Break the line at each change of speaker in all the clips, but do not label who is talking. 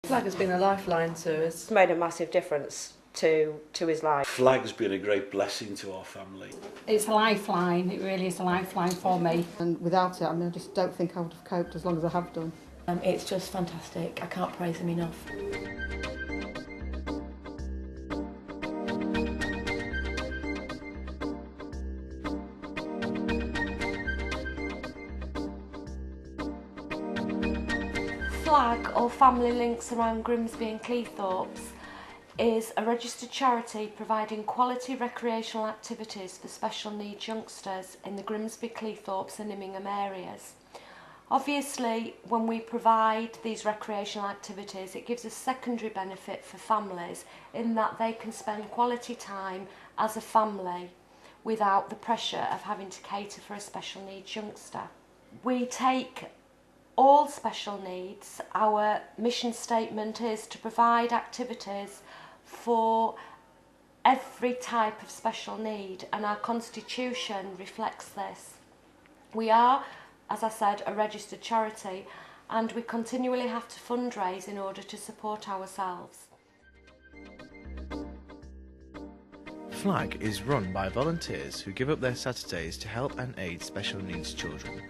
Flag has been a lifeline to us.
It's made a massive difference to his life.
Flag's been a great blessing to our family.
It's a lifeline, it really is a lifeline for me.
And without it, I just don't think I would have coped as long as I have done.
It's just fantastic. I can't praise him enough.
Flag, or Family Links Around Grimsby and Cleethorpes, is a registered charity providing quality recreational activities for special needs youngsters in the Grimsby, Cleethorpes and Immingham areas. Obviously, when we provide these recreational activities, it gives a secondary benefit for families in that they can spend quality time as a family without the pressure of having to cater for a special needs youngster. We take all special needs. Our mission statement is to provide activities for every type of special need, and our constitution reflects this. We are, as I said, a registered charity, and we continually have to fundraise in order to support ourselves.
Flag is run by volunteers who give up their Saturdays to help and aid special needs children.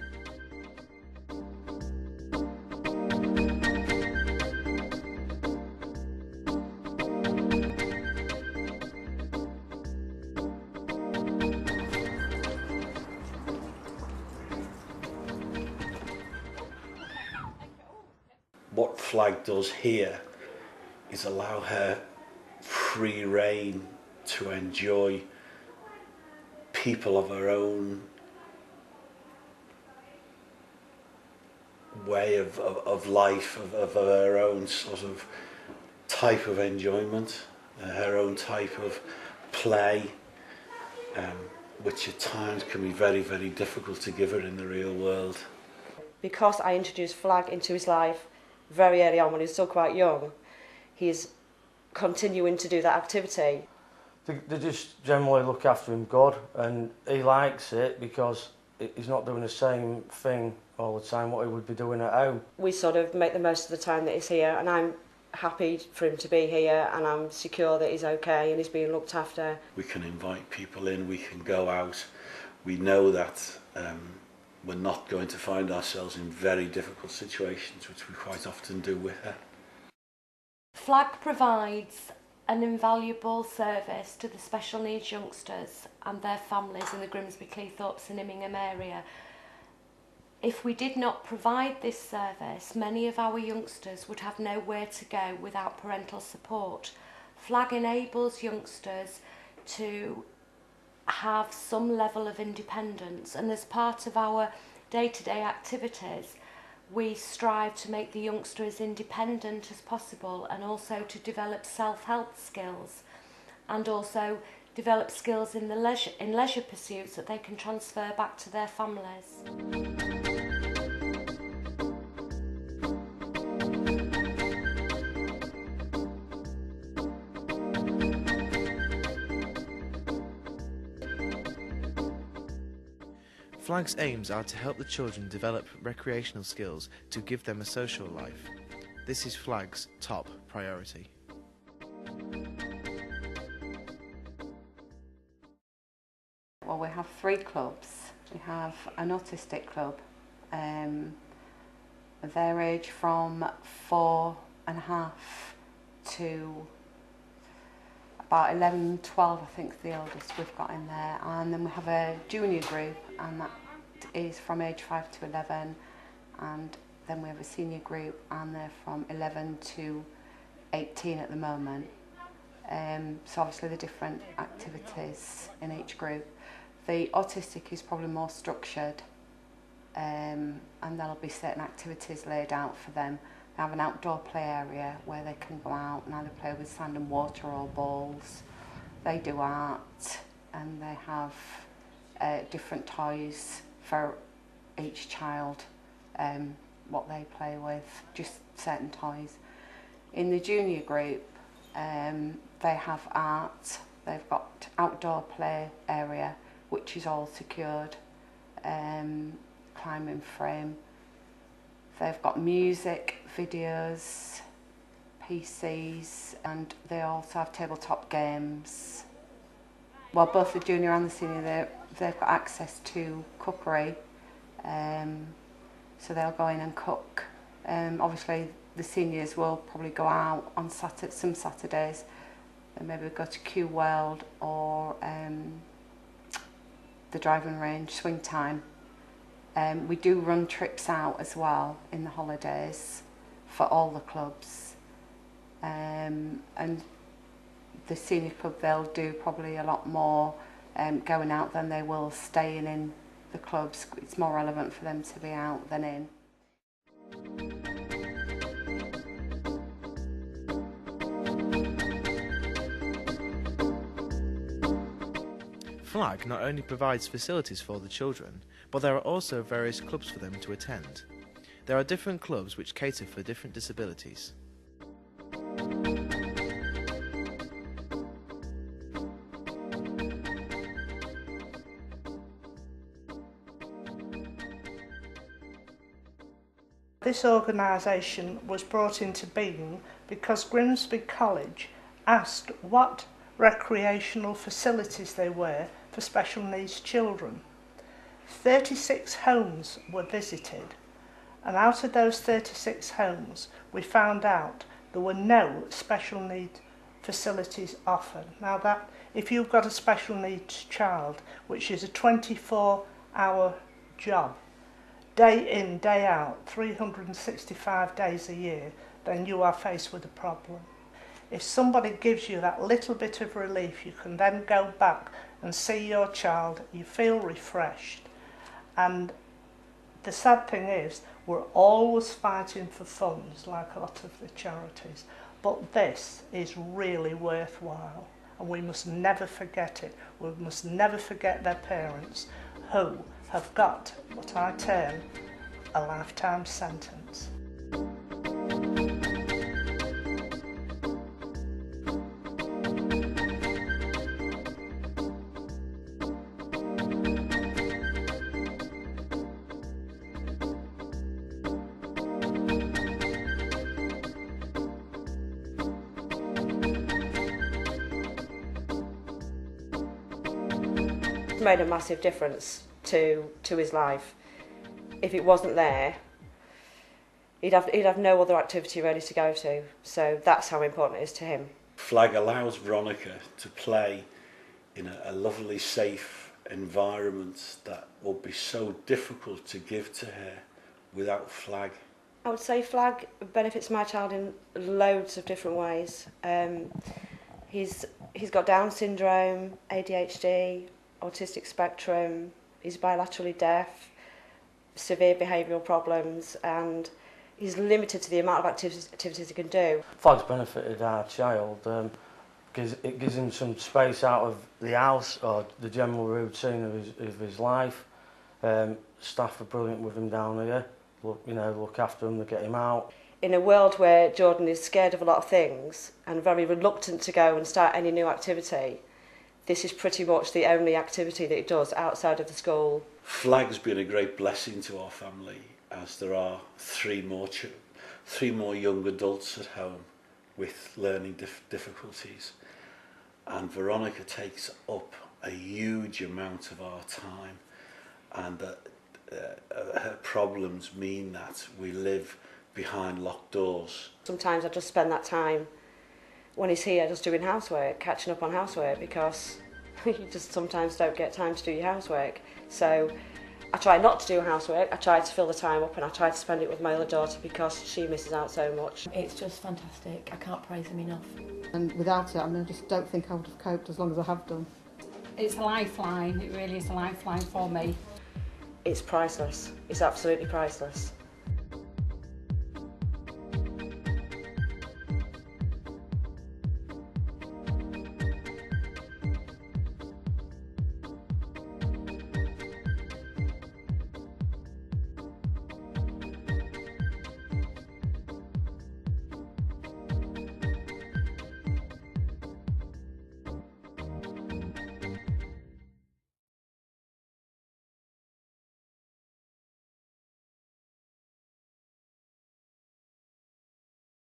What Flag does here is allow her free rein to enjoy people of her own way of life, of her own sort of type of enjoyment, her own type of play, which at times can be very, very difficult to give her in the real world.
Because I introduced Flag into his life very early on when he was still quite young, he's continuing to do that activity.
They just generally look after him good, and he likes it because he's not doing the same thing all the time what he would be doing at home.
We sort of make the most of the time that he's here, and I'm happy for him to be here, and I'm secure that he's okay and he's being looked after.
We can invite people in, we can go out. We know that we're not going to find ourselves in very difficult situations, which we quite often do with her.
Flag provides an invaluable service to the special needs youngsters and their families in the Grimsby, Cleethorpes and Immingham area. If we did not provide this service, many of our youngsters would have nowhere to go without parental support. Flag enables youngsters to have some level of independence, and as part of our day-to-day activities we strive to make the youngster as independent as possible, and also to develop self-help skills, and also develop skills in leisure pursuits that they can transfer back to their families.
Flag's aims are to help the children develop recreational skills to give them a social life. This is Flag's top priority.
Well, we have 3 clubs. We have an autistic club. Their age from 4.5 to about 11, 12, I think is the oldest we've got in there. And then we have a junior group, and that is from age 5 to 11. And then we have a senior group, and they're from 11 to 18 at the moment. So obviously the different activities in each group. The autistic is probably more structured, and there'll be certain activities laid out for them. They have an outdoor play area where they can go out and either play with sand and water or balls. They do art, and they have different toys for each child, what they play with, just certain toys. In the junior group, they have art. They've got outdoor play area, which is all secured, climbing frame. They've got music, videos, PCs, and they also have tabletop games. Well, both the junior and the senior, they've got access to cookery, so they'll go in and cook. Obviously, the seniors will probably go out on some Saturdays, and maybe go to Q World or the driving range, swing time. We do run trips out as well in the holidays for all the clubs, and the senior club, they'll do probably a lot more going out than they will staying in the clubs. It's more relevant for them to be out than in.
Flag not only provides facilities for the children, but there are also various clubs for them to attend. There are different clubs which cater for different disabilities.
This organisation was brought into being because Grimsby College asked what recreational facilities there were for special needs children. 36 homes were visited, and out of those 36 homes we found out there were no special needs facilities offered. Now that, if you've got a special needs child, which is a 24-hour job, day in, day out, 365 days a year, then you are faced with a problem. If somebody gives you that little bit of relief, you can then go back and see your child, you feel refreshed. And the sad thing is, we're always fighting for funds, like a lot of the charities, but this is really worthwhile, and we must never forget it. We must never forget their parents, who have got what I term a lifetime sentence.
Made a massive difference to his life. If it wasn't there, he'd have no other activity ready to go to. So that's how important it is to him.
Flag allows Veronica to play in a lovely, safe environment that would be so difficult to give to her without Flag.
I would say Flag benefits my child in loads of different ways. He's got Down syndrome, ADHD, autistic spectrum, he's bilaterally deaf, severe behavioural problems, and he's limited to the amount of activities he can do.
Flag's benefited our child because it gives him some space out of the house or the general routine of his life. Staff are brilliant with him down here, look after him, they get him out.
In a world where Jordan is scared of a lot of things and very reluctant to go and start any new activity, this is pretty much the only activity that he does outside of the school.
Flag's been a great blessing to our family, as there are three more young adults at home with learning difficulties, and Veronica takes up a huge amount of our time, and her problems mean that we live behind locked doors. Sometimes I just spend that time when he's here just doing housework, catching up on housework, because you just sometimes don't get time to do your housework. So I try not to do housework, I try to fill the time up, and I try to spend it with my other daughter because she misses out so much.
It's just fantastic. I can't praise him enough.
And without it, I just don't think I would have coped as long as I have done.
It's a lifeline, it really is a lifeline for me.
It's priceless, it's absolutely priceless.